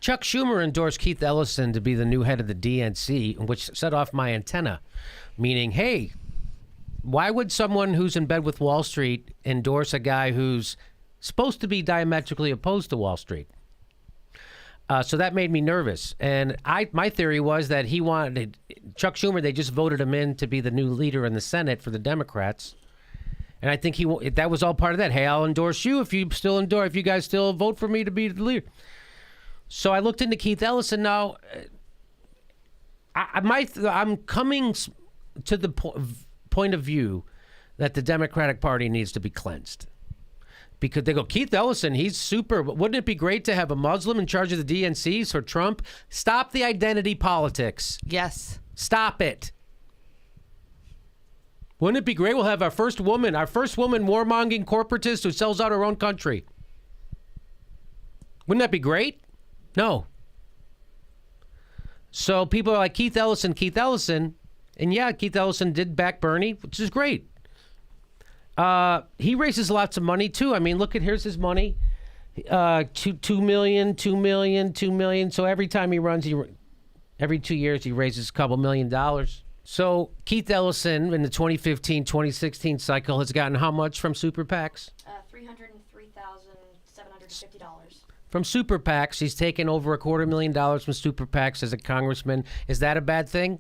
Chuck Schumer endorsed Keith Ellison to be the new head of the DNC, which set off my antenna, meaning, hey, why would someone who's in bed with Wall Street endorse a guy who's supposed to be diametrically opposed to Wall Street? So that made me nervous. And my theory was that he wanted Chuck Schumer. They just voted him in to be the new leader in the Senate for the Democrats. And I think that was all part of that. Hey, I'll endorse you if you guys still vote for me to be the leader. So I looked into Keith Ellison. Now, I'm coming to the point of view that the Democratic Party needs to be cleansed. Because they go, Keith Ellison, he's super. But wouldn't it be great to have a Muslim in charge of the DNC for Trump? Stop the identity politics. Yes. Stop it. Wouldn't it be great? We'll have our first woman warmongering corporatist who sells out her own country. Wouldn't that be great? No. So people are like, Keith Ellison. And yeah, Keith Ellison did back Bernie, which is great. He raises lots of money too. I mean, here's his money. 2 million. So every time he runs, every 2 years, he raises a couple $1 million. So Keith Ellison in the 2015-2016 cycle has gotten how much from super PACs? $303,750. From super PACs, he's taken over $250,000 from super PACs as a congressman. Is that a bad thing?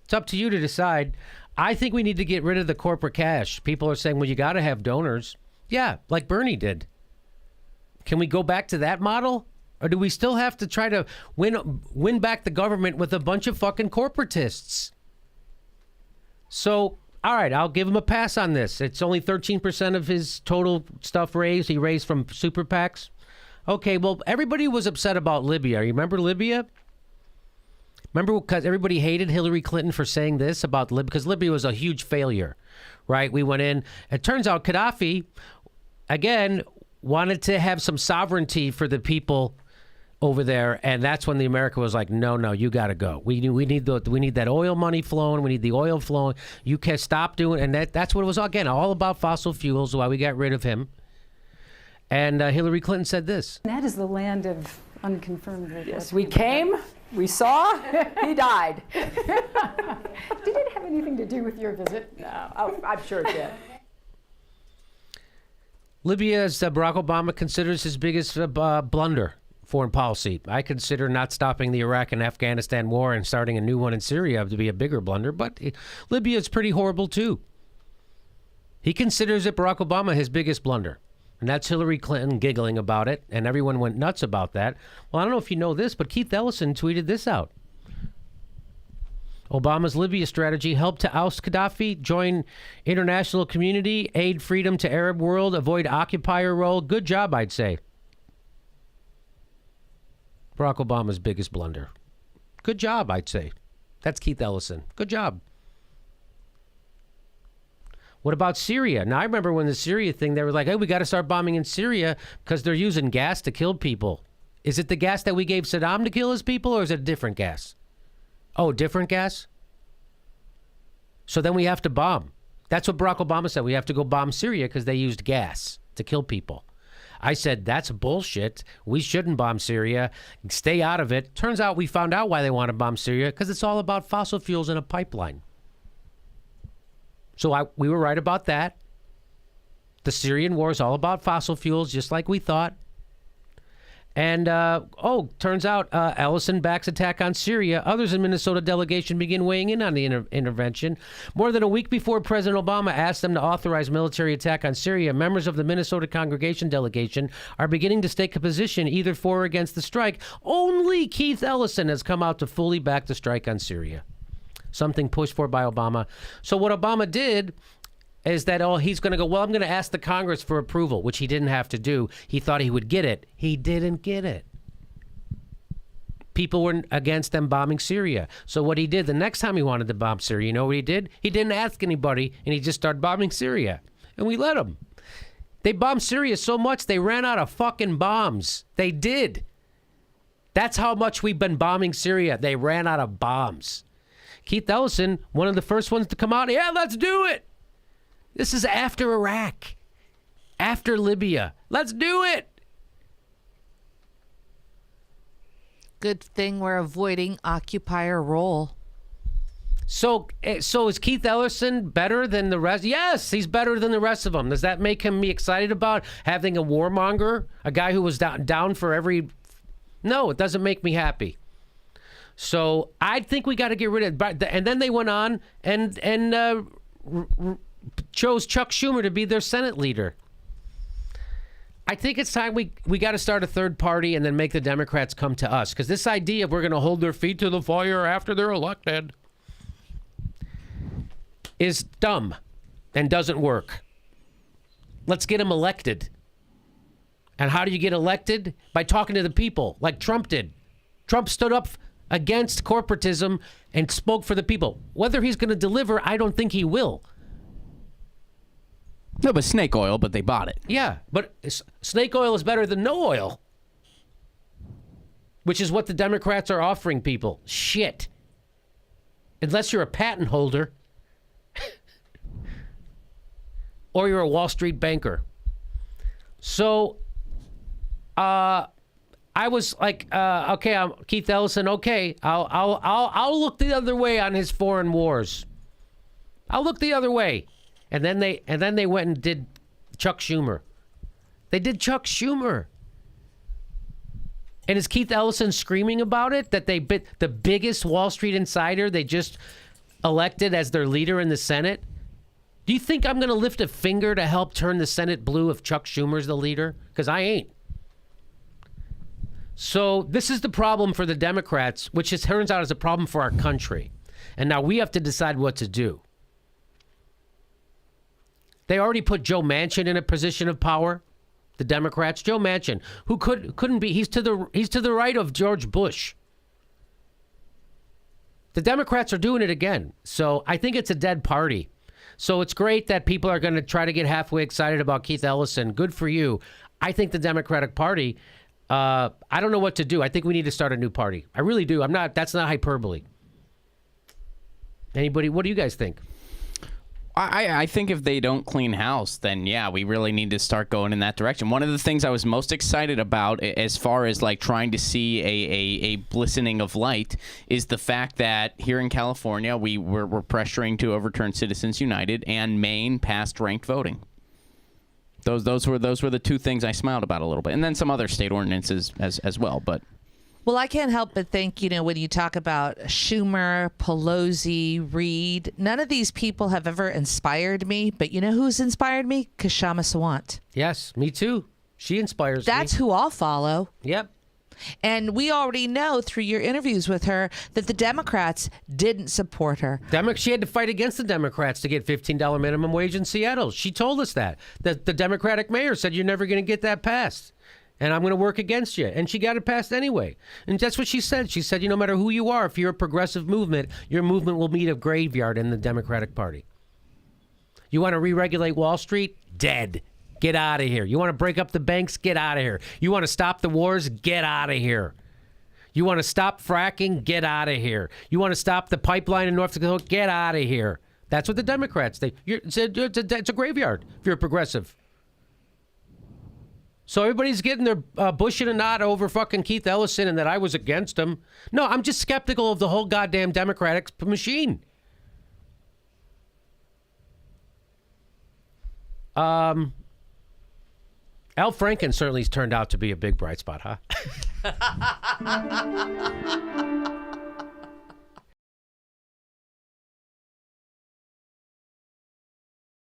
It's up to you to decide. I think we need to get rid of the corporate cash. People are saying, well, you got to have donors. Yeah, like Bernie did. Can we go back to that model? Or do we still have to try to win back the government with a bunch of fucking corporatists? So, all right, I'll give him a pass on this. It's only 13% of his total stuff raised. He raised from super PACs. Okay, well, everybody was upset about Libya. You remember Libya? Remember, because everybody hated Hillary Clinton for saying this about Libya, because Libya was a huge failure, right? We went in. It turns out Gaddafi, again, wanted to have some sovereignty for the people over there, and that's when the America was like, no, you got to go. We need that oil money flowing. We need the oil flowing. You can't stop doing, and that's what it was again all about fossil fuels. Why we got rid of him. And Hillary Clinton said this. That is the land of unconfirmed reports. Yes, we came, we saw, he died. Did it have anything to do with your visit? No, I'm sure it did. Libya, as Barack Obama considers his biggest blunder, foreign policy. I consider not stopping the Iraq and Afghanistan war and starting a new one in Syria to be a bigger blunder, but Libya is pretty horrible too. He considers it, Barack Obama, his biggest blunder. And that's Hillary Clinton giggling about it, and everyone went nuts about that. Well, I don't know if you know this, but Keith Ellison tweeted this out. Obama's Libya strategy helped to oust Gaddafi, join international community, aid freedom to Arab world, avoid occupier role. Good job, I'd say. Barack Obama's biggest blunder. Good job, I'd say. That's Keith Ellison. Good job. What about Syria? Now, I remember when the Syria thing, they were like, hey, we got to start bombing in Syria because they're using gas to kill people. Is it the gas that we gave Saddam to kill his people, or is it a different gas? Oh, different gas? So then we have to bomb. That's what Barack Obama said. We have to go bomb Syria because they used gas to kill people. I said, that's bullshit. We shouldn't bomb Syria. Stay out of it. Turns out we found out why they want to bomb Syria, because it's all about fossil fuels in a pipeline. So we were right about that. The Syrian war is all about fossil fuels, just like we thought. And, turns out Ellison backs attack on Syria. Others in Minnesota delegation begin weighing in on the intervention. More than a week before President Obama asked them to authorize military attack on Syria, members of the Minnesota congregation delegation are beginning to take a position either for or against the strike. Only Keith Ellison has come out to fully back the strike on Syria. Something pushed for by Obama. So what Obama did is that, he's going to go, well, I'm going to ask the Congress for approval, which he didn't have to do. He thought he would get it. He didn't get it. People were against them bombing Syria. So what he did the next time he wanted to bomb Syria, you know what he did? He didn't ask anybody, and he just started bombing Syria. And we let him. They bombed Syria so much, they ran out of fucking bombs. They did. That's how much we've been bombing Syria. They ran out of bombs. Keith Ellison, one of the first ones to come out, yeah, let's do it. This is after Iraq, after Libya. Let's do it. Good thing we're avoiding occupier role. So is Keith Ellison better than the rest? Yes, he's better than the rest of them. Does that make him excited about having a warmonger, a guy who was down for every? No, it doesn't make me happy. So I think we got to get rid of. And then they went on and chose Chuck Schumer to be their Senate leader. I think it's time we got to start a third party and then make the Democrats come to us, because this idea of we're going to hold their feet to the fire after they're elected is dumb and doesn't work. Let's get them elected. And how do you get elected? By talking to the people, like Trump did. Trump stood up against corporatism and spoke for the people. Whether he's going to deliver, I don't think he will. No, but snake oil, but they bought it. Yeah, but snake oil is better than no oil, which is what the Democrats are offering people. Shit. Unless you're a patent holder or you're a Wall Street banker. So I was like, okay, I'm Keith Ellison. Okay, I'll look the other way on his foreign wars. I'll look the other way. And then they went and did Chuck Schumer. They did Chuck Schumer. And is Keith Ellison screaming about it? That they bit the biggest Wall Street insider they just elected as their leader in the Senate? Do you think I'm going to lift a finger to help turn the Senate blue if Chuck Schumer's the leader? Because I ain't. So this is the problem for the Democrats, which it turns out is a problem for our country. And now we have to decide what to do. They already put Joe Manchin in a position of power. The Democrats, Joe Manchin, who couldn't be. He's to the right of George Bush. The Democrats are doing it again. So I think it's a dead party. So it's great that people are going to try to get halfway excited about Keith Ellison. Good for you. I think the Democratic Party. I don't know what to do. I think we need to start a new party. I really do. That's not hyperbole. Anybody? What do you guys think? I think if they don't clean house, then yeah, we really need to start going in that direction. One of the things I was most excited about as far as like trying to see a glistening of light is the fact that here in California, we're pressuring to overturn Citizens United, and Maine passed ranked voting. Those were the two things I smiled about a little bit. And then some other state ordinances as well, but... Well, I can't help but think, when you talk about Schumer, Pelosi, Reid, none of these people have ever inspired me. But you know who's inspired me? Kshama Sawant. Yes, me too. She inspires me. That's who I'll follow. Yep. And we already know through your interviews with her that the Democrats didn't support her. She had to fight against the Democrats to get $15 minimum wage in Seattle. She told us that. The Democratic mayor said, you're never going to get that passed. And I'm going to work against you. And she got it passed anyway. And that's what she said. She said, no matter who you are, if you're a progressive movement, your movement will meet a graveyard in the Democratic Party. You want to re-regulate Wall Street? Dead. Get out of here. You want to break up the banks? Get out of here. You want to stop the wars? Get out of here. You want to stop fracking? Get out of here. You want to stop the pipeline in North Dakota? Get out of here. That's what the Democrats think. It's a graveyard if you're a progressive. So everybody's getting their bush in a knot over fucking Keith Ellison and that I was against him. No, I'm just skeptical of the whole goddamn Democratic machine. Al Franken certainly has turned out to be a big bright spot, huh?